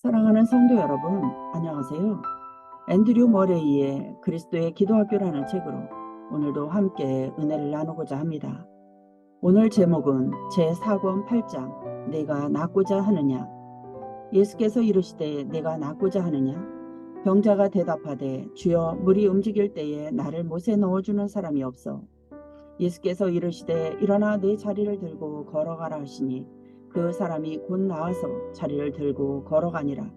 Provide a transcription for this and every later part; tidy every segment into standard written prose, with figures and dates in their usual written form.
사랑하는 성도 여러분, 안녕하세요. 앤드류 머레이의 그리스도의 기도학교라는 책으로 오늘도 함께 은혜를 나누고자 합니다. 오늘 제목은 제4권 8장 내가 낫고자 하느냐. 예수께서 이르시되 내가 낫고자 하느냐. 병자가 대답하되 주여 물이 움직일 때에 나를 못에 넣어주는 사람이 없어. 예수께서 이르시되 일어나 내 자리를 들고 걸어가라 하시니 그 사람이 곧 나와서 자리를 들고 걸어가니라.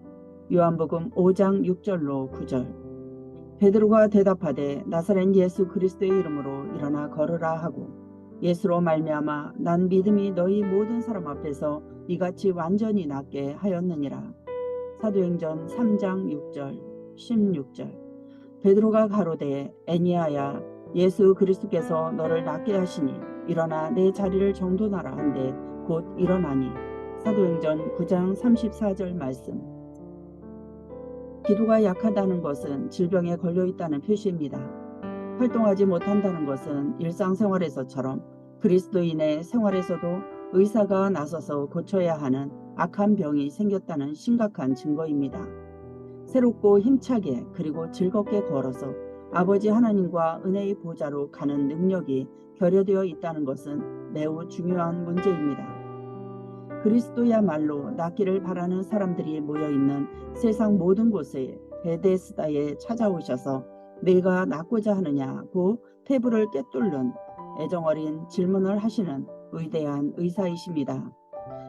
요한복음 5장 6절로 9절. 베드로가 대답하되 나사렛 예수 그리스도의 이름으로 일어나 걸으라 하고 예수로 말미암아 난 믿음이 너희 모든 사람 앞에서 이같이 완전히 낫게 하였느니라. 사도행전 3장 6절 16절. 베드로가 가로되 애니야야 예수 그리스도께서 너를 낫게 하시니 일어나 내 자리를 정돈하라 한데 곧 일어나니. 사도행전 9장 34절 말씀. 기도가 약하다는 것은 질병에 걸려있다는 표시입니다. 활동하지 못한다는 것은 일상생활에서처럼 그리스도인의 생활에서도 의사가 나서서 고쳐야 하는 악한 병이 생겼다는 심각한 증거입니다. 새롭고 힘차게 그리고 즐겁게 걸어서 아버지 하나님과 은혜의 보좌로 가는 능력이 결여되어 있다는 것은 매우 중요한 문제입니다. 그리스도야말로 낫기를 바라는 사람들이 모여있는 세상 모든 곳에 베데스다에 찾아오셔서 내가 낫고자 하느냐고 폐부를 꿰뚫는 애정어린 질문을 하시는 위대한 의사이십니다.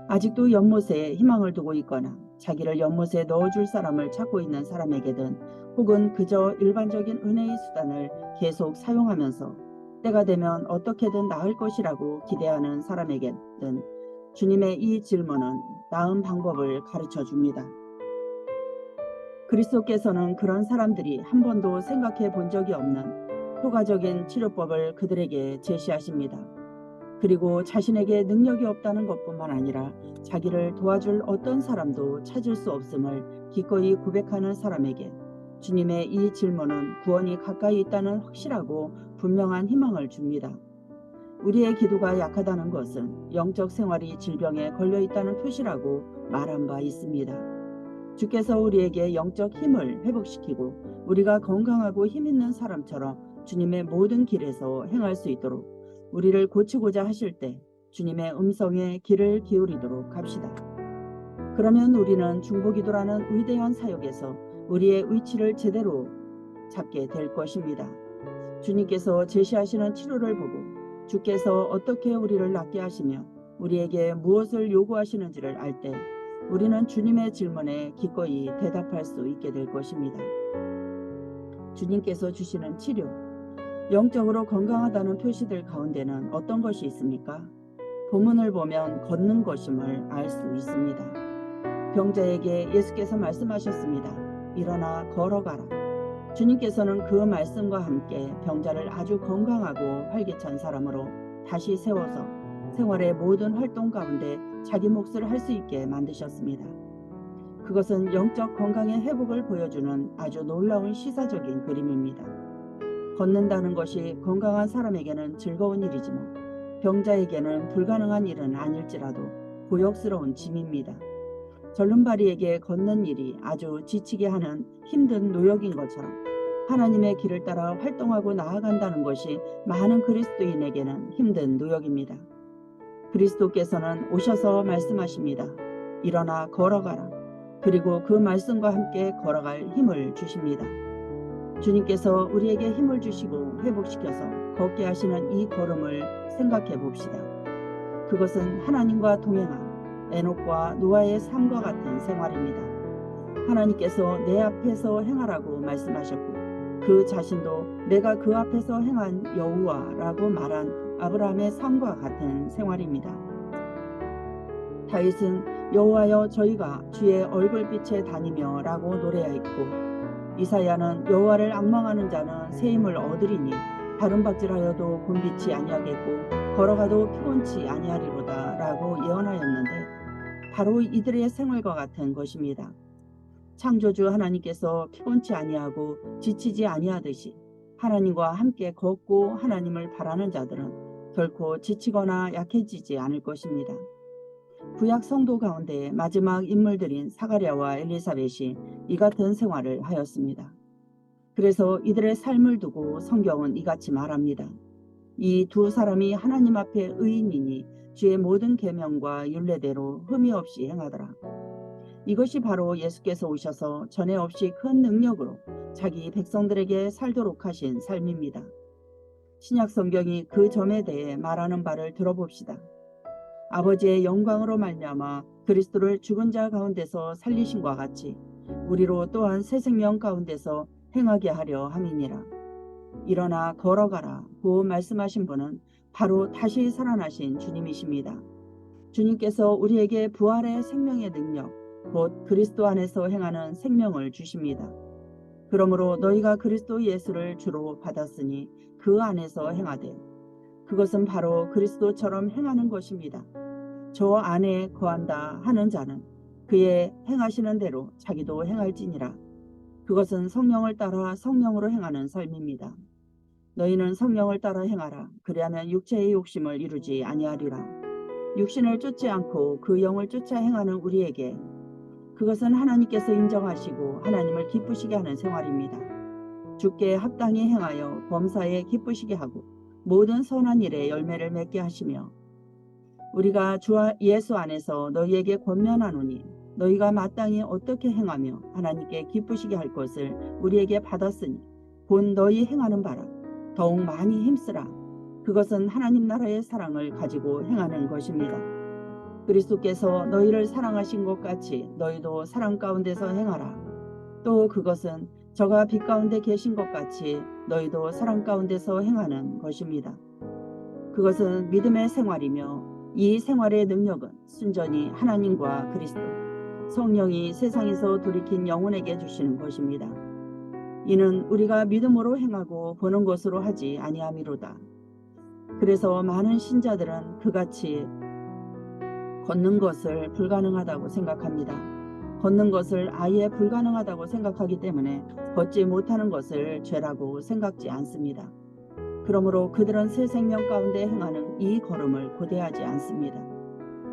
아직도 연못에 희망을 두고 있거나 자기를 연못에 넣어줄 사람을 찾고 있는 사람에게든 혹은 그저 일반적인 은혜의 수단을 계속 사용하면서 때가 되면 어떻게든 나을 것이라고 기대하는 사람에게든 주님의 이 질문은 나은 방법을 가르쳐 줍니다. 그리스도께서는 그런 사람들이 한 번도 생각해 본 적이 없는 효과적인 치료법을 그들에게 제시하십니다. 그리고 자신에게 능력이 없다는 것뿐만 아니라 자기를 도와줄 어떤 사람도 찾을 수 없음을 기꺼이 고백하는 사람에게 주님의 이 질문은 구원이 가까이 있다는 확실하고 분명한 희망을 줍니다. 우리의 기도가 약하다는 것은 영적 생활이 질병에 걸려 있다는 표시라고 말한 바 있습니다. 주께서 우리에게 영적 힘을 회복시키고 우리가 건강하고 힘있는 사람처럼 주님의 모든 길에서 행할 수 있도록 우리를 고치고자 하실 때 주님의 음성에 귀를 기울이도록 합시다. 그러면 우리는 중보기도라는 위대한 사역에서 우리의 위치를 제대로 잡게 될 것입니다. 주님께서 제시하시는 치료를 보고 주께서 어떻게 우리를 낫게 하시며 우리에게 무엇을 요구하시는지를 알 때 우리는 주님의 질문에 기꺼이 대답할 수 있게 될 것입니다. 주님께서 주시는 치료, 영적으로 건강하다는 표시들 가운데는 어떤 것이 있습니까? 본문을 보면 걷는 것임을 알 수 있습니다. 병자에게 예수께서 말씀하셨습니다. 일어나 걸어가라. 주님께서는 그 말씀과 함께 병자를 아주 건강하고 활기찬 사람으로 다시 세워서 생활의 모든 활동 가운데 자기 몫을 할 수 있게 만드셨습니다. 그것은 영적 건강의 회복을 보여주는 아주 놀라운 시사적인 그림입니다. 걷는다는 것이 건강한 사람에게는 즐거운 일이지만 병자에게는 불가능한 일은 아닐지라도 고역스러운 짐입니다. 절름발이에게 걷는 일이 아주 지치게 하는 힘든 노역인 것처럼 하나님의 길을 따라 활동하고 나아간다는 것이 많은 그리스도인에게는 힘든 노역입니다. 그리스도께서는 오셔서 말씀하십니다. 일어나 걸어가라. 그리고 그 말씀과 함께 걸어갈 힘을 주십니다. 주님께서 우리에게 힘을 주시고 회복시켜서 걷게 하시는 이 걸음을 생각해 봅시다. 그것은 하나님과 동행한 에녹과 노아의 삶과 같은 생활입니다. 하나님께서 내 앞에서 행하라고 말씀하셨고 그 자신도 내가 그 앞에서 행한 여호와라고 말한 아브라함의 삶과 같은 생활입니다. 다윗은 여호와여 저희가 주의 얼굴빛에 다니며 라고 노래하였고 이사야는 여호와를 앙망하는 자는 새 힘을 얻으리니 다름박질하여도 곤비치 아니하겠고 걸어가도 피곤치 아니하리로다 라고 예언하였는데 바로 이들의 생활과 같은 것입니다. 창조주 하나님께서 피곤치 아니하고 지치지 아니하듯이 하나님과 함께 걷고 하나님을 바라는 자들은 결코 지치거나 약해지지 않을 것입니다. 구약 성도 가운데 마지막 인물들인 사가랴와 엘리사벳이 이 같은 생활을 하였습니다. 그래서 이들의 삶을 두고 성경은 이같이 말합니다. 이 두 사람이 하나님 앞에 의인이니 주의 모든 계명과 율례대로 흠이 없이 행하더라. 이것이 바로 예수께서 오셔서 전에 없이 큰 능력으로 자기 백성들에게 살도록 하신 삶입니다. 신약 성경이 그 점에 대해 말하는 바를 들어봅시다. 아버지의 영광으로 말미암아 그리스도를 죽은 자 가운데서 살리신과 같이 우리로 또한 새 생명 가운데서 행하게 하려 함이니라. 일어나 걸어가라 고 말씀하신 분은 바로 다시 살아나신 주님이십니다. 주님께서 우리에게 부활의 생명의 능력, 곧 그리스도 안에서 행하는 생명을 주십니다. 그러므로 너희가 그리스도 예수를 주로 받았으니 그 안에서 행하되, 그것은 바로 그리스도처럼 행하는 것입니다. 저 안에 거한다 하는 자는 그의 행하시는 대로 자기도 행할지니라. 그것은 성령을 따라 성령으로 행하는 삶입니다. 너희는 성령을 따라 행하라. 그리하면 육체의 욕심을 이루지 아니하리라. 육신을 쫓지 않고 그 영을 쫓아 행하는 우리에게 그것은 하나님께서 인정하시고 하나님을 기쁘시게 하는 생활입니다. 주께 합당히 행하여 범사에 기쁘시게 하고 모든 선한 일에 열매를 맺게 하시며, 우리가 주 예수 안에서 너희에게 권면하노니 너희가 마땅히 어떻게 행하며 하나님께 기쁘시게 할 것을 우리에게 받았으니 본 너희 행하는 바라 더욱 많이 힘쓰라. 그것은 하나님 나라의 사랑을 가지고 행하는 것입니다. 그리스도께서 너희를 사랑하신 것 같이 너희도 사랑 가운데서 행하라. 또 그것은 저가 빛 가운데 계신 것 같이 너희도 사랑 가운데서 행하는 것입니다. 그것은 믿음의 생활이며 이 생활의 능력은 순전히 하나님과 그리스도, 성령이 세상에서 돌이킨 영혼에게 주시는 것입니다. 이는 우리가 믿음으로 행하고 보는 것으로 하지 아니함이로다. 그래서 많은 신자들은 그같이 걷는 것을 불가능하다고 생각합니다. 걷는 것을 아예 불가능하다고 생각하기 때문에 걷지 못하는 것을 죄라고 생각지 않습니다. 그러므로 그들은 새 생명 가운데 행하는 이 걸음을 고대하지 않습니다.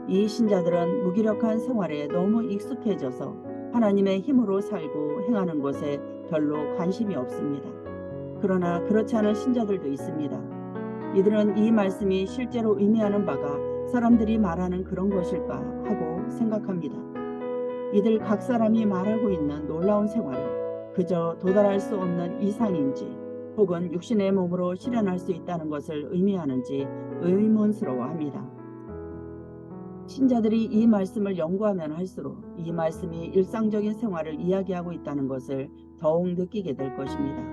이 신자들은 무기력한 생활에 너무 익숙해져서 하나님의 힘으로 살고 행하는 것에 별로 관심이 없습니다. 그러나 그렇지 않은 신자들도 있습니다. 이들은 이 말씀이 실제로 의미하는 바가 사람들이 말하는 그런 것일까 하고 생각합니다. 이들 각 사람이 말하고 있는 놀라운 생활은 그저 도달할 수 없는 이상인지 혹은 육신의 몸으로 실현할 수 있다는 것을 의미하는지 의문스러워합니다. 신자들이 이 말씀을 연구하면 할수록 이 말씀이 일상적인 생활을 이야기하고 있다는 것을 더욱 느끼게 될 것입니다.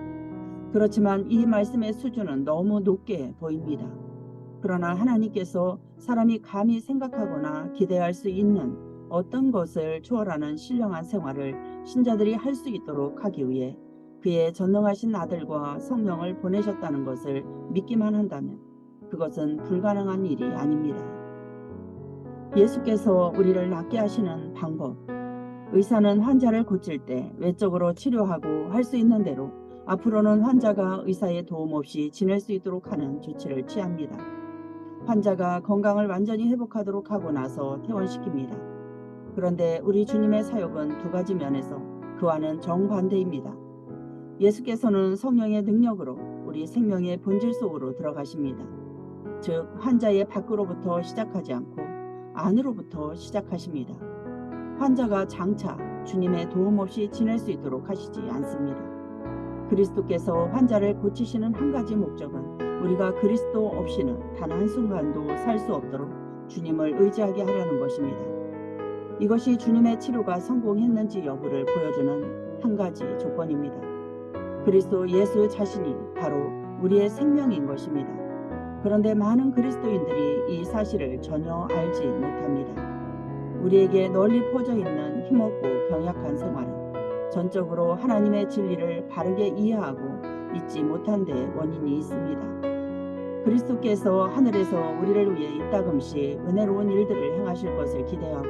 그렇지만 이 말씀의 수준은 너무 높게 보입니다. 그러나 하나님께서 사람이 감히 생각하거나 기대할 수 있는 어떤 것을 초월하는 신령한 생활을 신자들이 할 수 있도록 하기 위해 그의 전능하신 아들과 성령을 보내셨다는 것을 믿기만 한다면 그것은 불가능한 일이 아닙니다. 예수께서 우리를 낫게 하시는 방법, 의사는 환자를 고칠 때 외적으로 치료하고 할 수 있는 대로 앞으로는 환자가 의사의 도움 없이 지낼 수 있도록 하는 조치를 취합니다. 환자가 건강을 완전히 회복하도록 하고 나서 퇴원시킵니다. 그런데 우리 주님의 사역은 두 가지 면에서 그와는 정반대입니다. 예수께서는 성령의 능력으로 우리 생명의 본질 속으로 들어가십니다. 즉 환자의 밖으로부터 시작하지 않고 안으로부터 시작하십니다. 환자가 장차 주님의 도움 없이 지낼 수 있도록 하시지 않습니다. 그리스도께서 환자를 고치시는 한 가지 목적은 우리가 그리스도 없이는 단 한순간도 살 수 없도록 주님을 의지하게 하려는 것입니다. 이것이 주님의 치료가 성공했는지 여부를 보여주는 한 가지 조건입니다. 그리스도 예수 자신이 바로 우리의 생명인 것입니다. 그런데 많은 그리스도인들이 이 사실을 전혀 알지 못합니다. 우리에게 널리 퍼져 있는 힘없고 병약한 생활은 전적으로 하나님의 진리를 바르게 이해하고 잊지 못한 데 원인이 있습니다. 그리스도께서 하늘에서 우리를 위해 이따금씩 은혜로운 일들을 행하실 것을 기대하고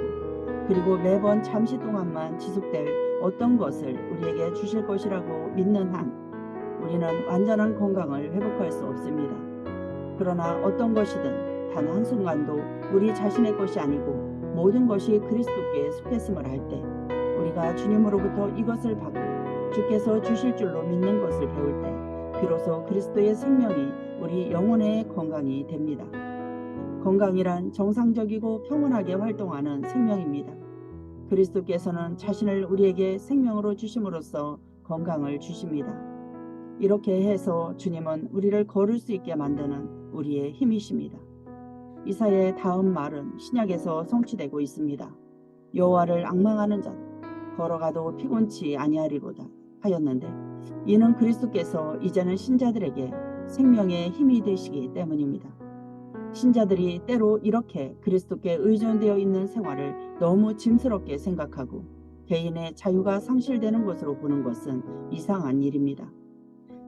그리고 매번 잠시 동안만 지속될 어떤 것을 우리에게 주실 것이라고 믿는 한 우리는 완전한 건강을 회복할 수 없습니다. 그러나 어떤 것이든 단 한순간도 우리 자신의 것이 아니고 모든 것이 그리스도께 속했음을 알 때, 우리가 주님으로부터 이것을 받고 주께서 주실 줄로 믿는 것을 배울 때 비로소 그리스도의 생명이 우리 영혼의 건강이 됩니다. 건강이란 정상적이고 평온하게 활동하는 생명입니다. 그리스도께서는 자신을 우리에게 생명으로 주심으로써 건강을 주십니다. 이렇게 해서 주님은 우리를 걸을 수 있게 만드는 우리의 힘이십니다. 이사야의 다음 말은 신약에서 성취되고 있습니다. 여호와를 앙망하는 자는 걸어가도 피곤치 아니하리로다 하였는데, 이는 그리스도께서 이제는 신자들에게 생명의 힘이 되시기 때문입니다. 신자들이 때로 이렇게 그리스도께 의존되어 있는 생활을 너무 짐스럽게 생각하고 개인의 자유가 상실되는 것으로 보는 것은 이상한 일입니다.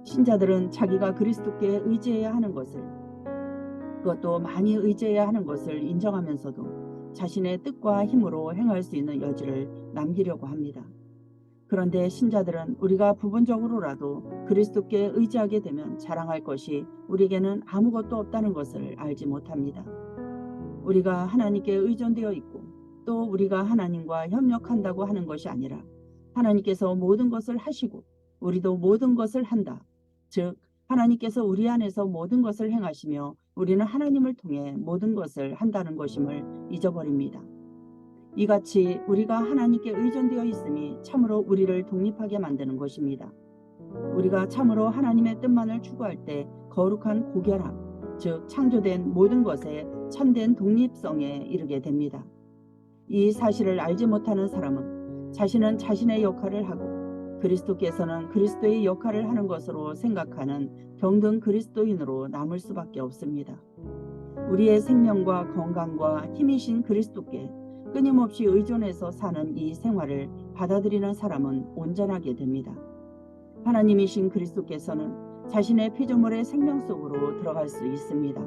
신자들은 자기가 그리스도께 의지해야 하는 것을, 그것도 많이 의지해야 하는 것을 인정하면서도 자신의 뜻과 힘으로 행할 수 있는 여지를 남기려고 합니다. 그런데 신자들은 우리가 부분적으로라도 그리스도께 의지하게 되면 자랑할 것이 우리에게는 아무것도 없다는 것을 알지 못합니다. 우리가 하나님께 의존되어 있고 또 우리가 하나님과 협력한다고 하는 것이 아니라 하나님께서 모든 것을 하시고 우리도 모든 것을 한다. 즉 하나님께서 우리 안에서 모든 것을 행하시며 우리는 하나님을 통해 모든 것을 한다는 것임을 잊어버립니다. 이같이 우리가 하나님께 의존되어 있음이 참으로 우리를 독립하게 만드는 것입니다. 우리가 참으로 하나님의 뜻만을 추구할 때 거룩한 고결함, 즉 창조된 모든 것에 참된 독립성에 이르게 됩니다. 이 사실을 알지 못하는 사람은 자신은 자신의 역할을 하고 그리스도께서는 그리스도의 역할을 하는 것으로 생각하는 병든 그리스도인으로 남을 수밖에 없습니다. 우리의 생명과 건강과 힘이신 그리스도께 끊임없이 의존해서 사는 이 생활을 받아들이는 사람은 온전하게 됩니다. 하나님이신 그리스도께서는 자신의 피조물의 생명 속으로 들어갈 수 있습니다.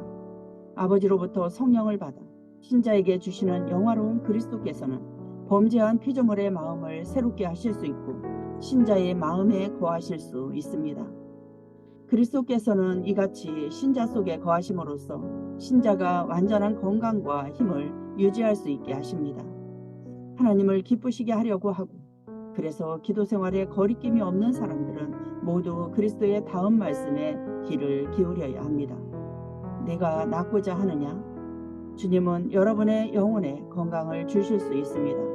아버지로부터 성령을 받아 신자에게 주시는 영화로운 그리스도께서는 범죄한 피조물의 마음을 새롭게 하실 수 있고 신자의 마음에 거하실 수 있습니다. 그리스도께서는 이같이 신자 속에 거하심으로써 신자가 완전한 건강과 힘을 유지할 수 있게 하십니다. 하나님을 기쁘시게 하려고 하고 그래서 기도 생활에 거리낌이 없는 사람들은 모두 그리스도의 다음 말씀에 귀를 기울여야 합니다. 내가 낫고자 하느냐? 주님은 여러분의 영혼에 건강을 주실 수 있습니다.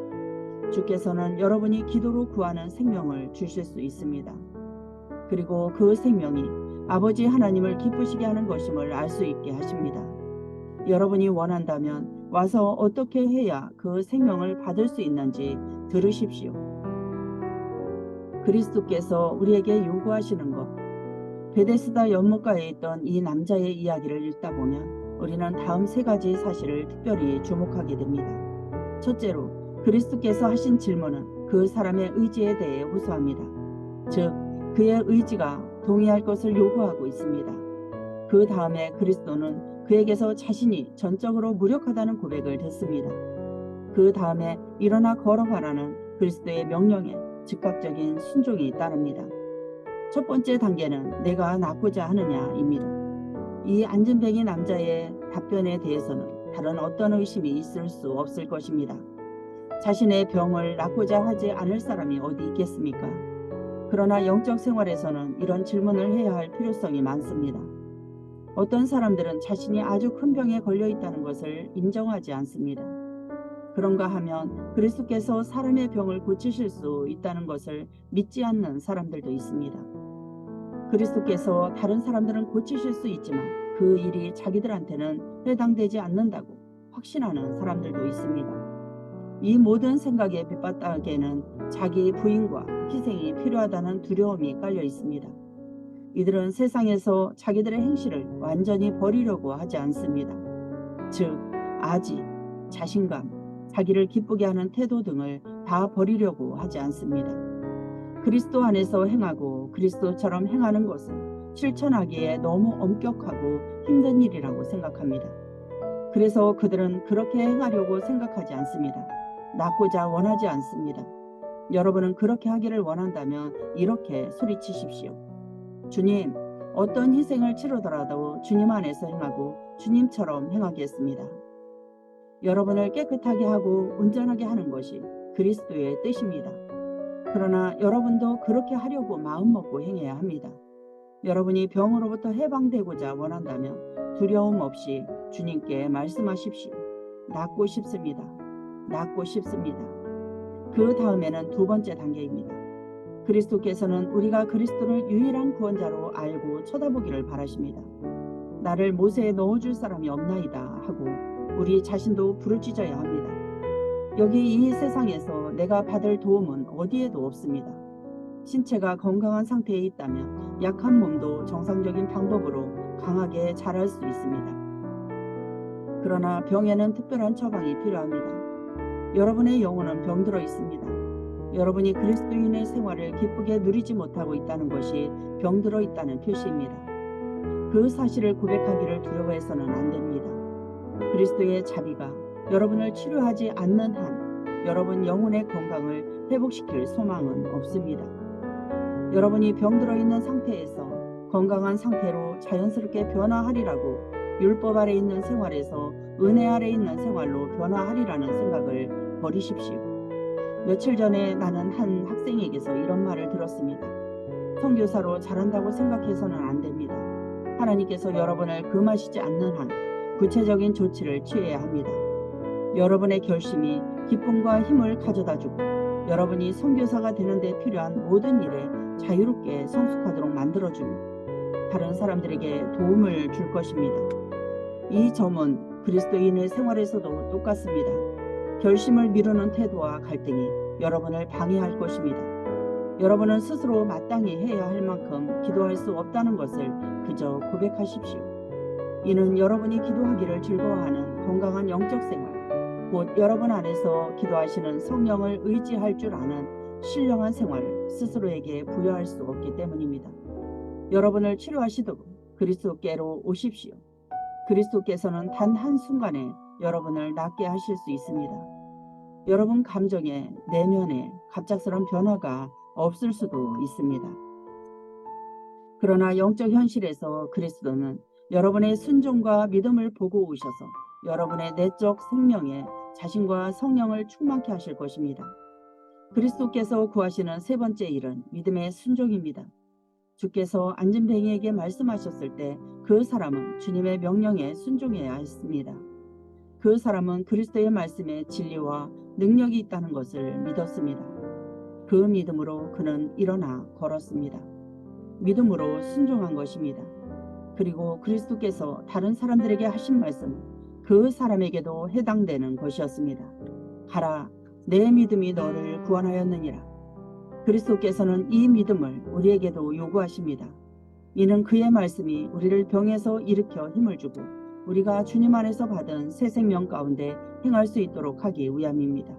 주께서는 여러분이 기도로 구하는 생명을 주실 수 있습니다. 그리고 그 생명이 아버지 하나님을 기쁘시게 하는 것임을 알 수 있게 하십니다. 여러분이 원한다면 와서 어떻게 해야 그 생명을 받을 수 있는지 들으십시오. 그리스도께서 우리에게 요구하시는 것. 베데스다 연못가에 있던 이 남자의 이야기를 읽다 보면 우리는 다음 세 가지 사실을 특별히 주목하게 됩니다. 첫째로, 그리스도께서 하신 질문은 그 사람의 의지에 대해 호소합니다. 즉, 그의 의지가 동의할 것을 요구하고 있습니다. 그 다음에 그리스도는 그에게서 자신이 전적으로 무력하다는 고백을 했습니다. 그 다음에 일어나 걸어가라는 그리스도의 명령에 즉각적인 순종이 따릅니다. 첫 번째 단계는 내가 낫고자 하느냐입니다. 이 안진뱅이 남자의 답변에 대해서는 다른 어떤 의심이 있을 수 없을 것입니다. 자신의 병을 낫고자 하지 않을 사람이 어디 있겠습니까? 그러나 영적 생활에서는 이런 질문을 해야 할 필요성이 많습니다. 어떤 사람들은 자신이 아주 큰 병에 걸려 있다는 것을 인정하지 않습니다. 그런가 하면 그리스도께서 사람의 병을 고치실 수 있다는 것을 믿지 않는 사람들도 있습니다. 그리스도께서 다른 사람들은 고치실 수 있지만 그 일이 자기들한테는 해당되지 않는다고 확신하는 사람들도 있습니다. 이 모든 생각의 밑바닥에는 자기 부인과 희생이 필요하다는 두려움이 깔려 있습니다. 이들은 세상에서 자기들의 행실을 완전히 버리려고 하지 않습니다. 즉, 아지, 자신감, 자기를 기쁘게 하는 태도 등을 다 버리려고 하지 않습니다. 그리스도 안에서 행하고 그리스도처럼 행하는 것은 실천하기에 너무 엄격하고 힘든 일이라고 생각합니다. 그래서 그들은 그렇게 행하려고 생각하지 않습니다. 낫고자 원하지 않습니다. 여러분은 그렇게 하기를 원한다면 이렇게 소리치십시오. 주님, 어떤 희생을 치르더라도 주님 안에서 행하고 주님처럼 행하겠습니다. 여러분을 깨끗하게 하고 온전하게 하는 것이 그리스도의 뜻입니다. 그러나 여러분도 그렇게 하려고 마음먹고 행해야 합니다. 여러분이 병으로부터 해방되고자 원한다면 두려움 없이 주님께 말씀하십시오. 낫고 싶습니다. 낫고 싶습니다. 그 다음에는 두 번째 단계입니다. 그리스도께서는 우리가 그리스도를 유일한 구원자로 알고 쳐다보기를 바라십니다. 나를 모세에 넣어줄 사람이 없나이다 하고 우리 자신도 부르짖어야 합니다. 여기 이 세상에서 내가 받을 도움은 어디에도 없습니다. 신체가 건강한 상태에 있다면 약한 몸도 정상적인 방법으로 강하게 자랄 수 있습니다. 그러나 병에는 특별한 처방이 필요합니다. 여러분의 영혼은 병들어 있습니다. 여러분이 그리스도인의 생활을 기쁘게 누리지 못하고 있다는 것이 병들어 있다는 표시입니다. 그 사실을 고백하기를 두려워해서는 안 됩니다. 그리스도의 자비가 여러분을 치료하지 않는 한 여러분 영혼의 건강을 회복시킬 소망은 없습니다. 여러분이 병들어 있는 상태에서 건강한 상태로 자연스럽게 변화하리라고 율법 아래 있는 생활에서 은혜 아래 있는 생활로 변화하리라는 생각을 버리십시오. 며칠 전에 나는 한 학생에게서 이런 말을 들었습니다. 선교사로 자란다고 생각해서는 안 됩니다. 하나님께서 여러분을 금하시지 않는 한 구체적인 조치를 취해야 합니다. 여러분의 결심이 기쁨과 힘을 가져다주고 여러분이 선교사가 되는 데 필요한 모든 일에 자유롭게 성숙하도록 만들어주며 다른 사람들에게 도움을 줄 것입니다. 이 점은 그리스도인의 생활에서도 똑같습니다. 결심을 미루는 태도와 갈등이 여러분을 방해할 것입니다. 여러분은 스스로 마땅히 해야 할 만큼 기도할 수 없다는 것을 그저 고백하십시오. 이는 여러분이 기도하기를 즐거워하는 건강한 영적 생활, 곧 여러분 안에서 기도하시는 성령을 의지할 줄 아는 신령한 생활을 스스로에게 부여할 수 없기 때문입니다. 여러분을 치료하시도록 그리스도께로 오십시오. 그리스도께서는 단 한순간에 여러분을 낫게 하실 수 있습니다. 여러분 감정에 내면에 갑작스러운 변화가 없을 수도 있습니다. 그러나 영적 현실에서 그리스도는 여러분의 순종과 믿음을 보고 오셔서 여러분의 내적 생명에 자신과 성령을 충만케 하실 것입니다. 그리스도께서 구하시는 세 번째 일은 믿음의 순종입니다. 주께서 안진뱅이에게 말씀하셨을 때 그 사람은 주님의 명령에 순종해야 했습니다. 그 사람은 그리스도의 말씀에 진리와 능력이 있다는 것을 믿었습니다. 그 믿음으로 그는 일어나 걸었습니다. 믿음으로 순종한 것입니다. 그리고 그리스도께서 다른 사람들에게 하신 말씀은 그 사람에게도 해당되는 것이었습니다. 가라, 내 믿음이 너를 구원하였느니라. 그리스도께서는 이 믿음을 우리에게도 요구하십니다. 이는 그의 말씀이 우리를 병에서 일으켜 힘을 주고 우리가 주님 안에서 받은 새 생명 가운데 행할 수 있도록 하기 위함입니다.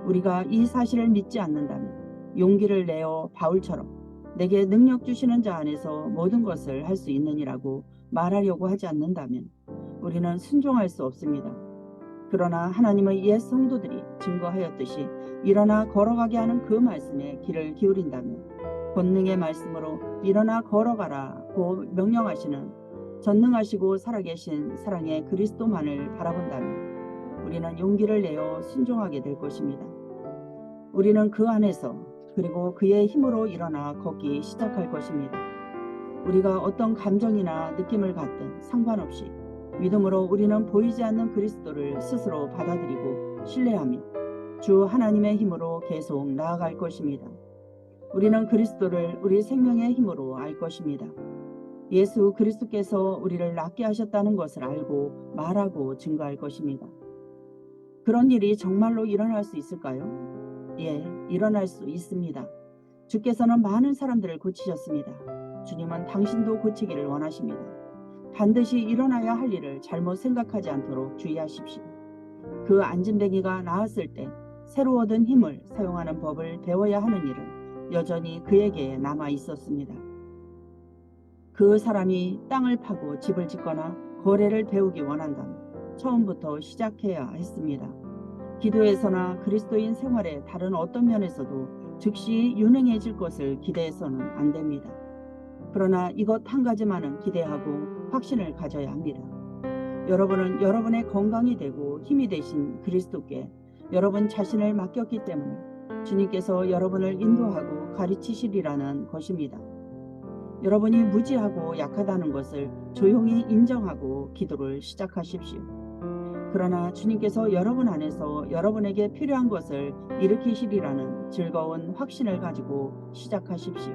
우리가 이 사실을 믿지 않는다면 용기를 내어 바울처럼 내게 능력 주시는 자 안에서 모든 것을 할 수 있느니라고 말하려고 하지 않는다면 우리는 순종할 수 없습니다. 그러나 하나님의 옛 성도들이 증거하였듯이 일어나 걸어가게 하는 그 말씀에 귀를 기울인다면 권능의 말씀으로 일어나 걸어가라고 명령하시는 전능하시고 살아계신 사랑의 그리스도만을 바라본다면 우리는 용기를 내어 순종하게 될 것입니다. 우리는 그 안에서 그리고 그의 힘으로 일어나 걷기 시작할 것입니다. 우리가 어떤 감정이나 느낌을 갖든 상관없이 믿음으로 우리는 보이지 않는 그리스도를 스스로 받아들이고 신뢰하며 주 하나님의 힘으로 계속 나아갈 것입니다. 우리는 그리스도를 우리 생명의 힘으로 알 것입니다. 예수 그리스도께서 우리를 낫게 하셨다는 것을 알고 말하고 증거할 것입니다. 그런 일이 정말로 일어날 수 있을까요? 예, 일어날 수 있습니다. 주께서는 많은 사람들을 고치셨습니다. 주님은 당신도 고치기를 원하십니다. 반드시 일어나야 할 일을 잘못 생각하지 않도록 주의하십시오. 그 안진뱅이가 나았을 때 새로 얻은 힘을 사용하는 법을 배워야 하는 일은 여전히 그에게 남아 있었습니다. 그 사람이 땅을 파고 집을 짓거나 거래를 배우기 원한다면 처음부터 시작해야 했습니다. 기도에서나 그리스도인 생활의 다른 어떤 면에서도 즉시 유능해질 것을 기대해서는 안 됩니다. 그러나 이것 한 가지만은 기대하고 확신을 가져야 합니다. 여러분은 여러분의 건강이 되고 힘이 되신 그리스도께 여러분 자신을 맡겼기 때문에 주님께서 여러분을 인도하고 가르치시리라는 것입니다. 여러분이 무지하고 약하다는 것을 조용히 인정하고 기도를 시작하십시오. 그러나 주님께서 여러분 안에서 여러분에게 필요한 것을 일으키시리라는 즐거운 확신을 가지고 시작하십시오.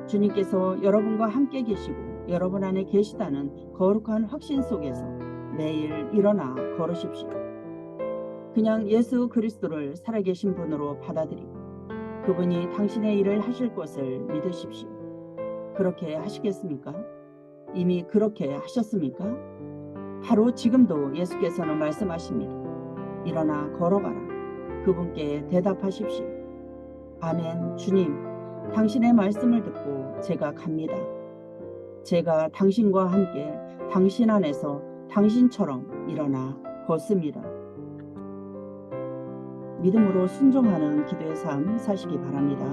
주님께서 여러분과 함께 계시고 여러분 안에 계시다는 거룩한 확신 속에서 매일 일어나 걸으십시오. 그냥 예수 그리스도를 살아계신 분으로 받아들이고 그분이 당신의 일을 하실 것을 믿으십시오. 그렇게 하시겠습니까? 이미 그렇게 하셨습니까? 바로 지금도 예수께서는 말씀하십니다. 일어나 걸어가라. 그분께 대답하십시오. 아멘. 주님, 당신의 말씀을 듣고 제가 갑니다. 제가 당신과 함께 당신 안에서 당신처럼 일어나 걷습니다. 믿음으로 순종하는 기도의 삶 사시기 바랍니다.